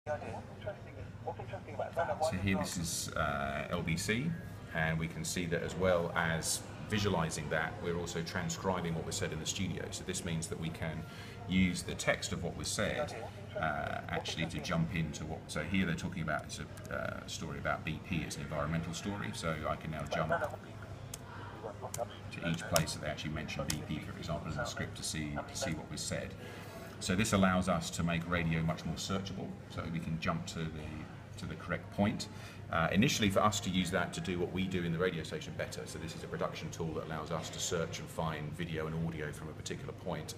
So here this is LBC, and we can see that as well as visualizing that, we're also transcribing what was said in the studio. So this means that we can use the text of what was said actually to jump into what, so here they're talking about, it's a story about BP, it's an environmental story, so I can now jump to each place that they actually mention BP, for example, in the script to see what was said. So this allows us to make radio much more searchable, so we can jump to the correct point. Initially, for us to use that to do what we do in the radio station better, so this is a production tool that allows us to search and find video and audio from a particular point.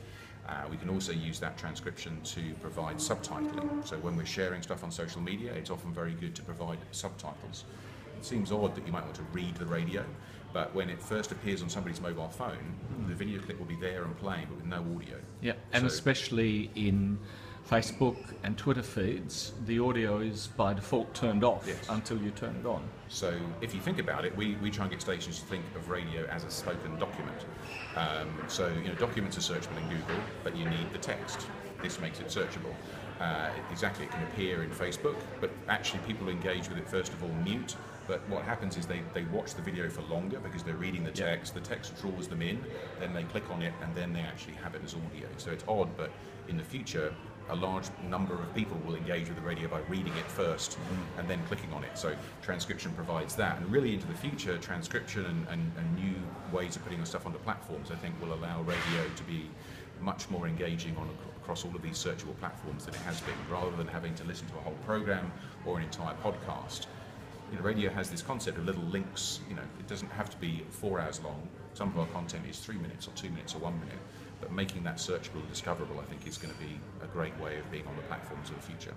We can also use that transcription to provide subtitling. So when we're sharing stuff on social media, it's often very good to provide subtitles. It seems odd that you might want to read the radio, but when it first appears on somebody's mobile phone, the video clip will be there and playing, but with no audio. Yeah, and so, especially in Facebook and Twitter feeds, the audio is by default turned off until you turn it on. So if you think about it, we try and get stations to think of radio as a spoken document. So documents are searchable in Google, but you need the text. This makes it searchable. Exactly, it can appear in Facebook, but actually people engage with it first of all mute. But what happens is they watch the video for longer because they're reading the text. The text draws them in, then they click on it, and then they actually have it as audio. So it's odd, but in the future, a large number of people will engage with the radio by reading it first and then clicking on it. So transcription provides that. And really into the future, transcription and new ways of putting stuff onto platforms, I think, will allow radio to be much more engaging across all of these searchable platforms than it has been, rather than having to listen to a whole program or an entire podcast. Radio has this concept of little links. It doesn't have to be 4 hours long. Some of our content is 3 minutes or 2 minutes or 1 minute, but making that searchable and discoverable, I think, is going to be a great way of being on the platforms of the future.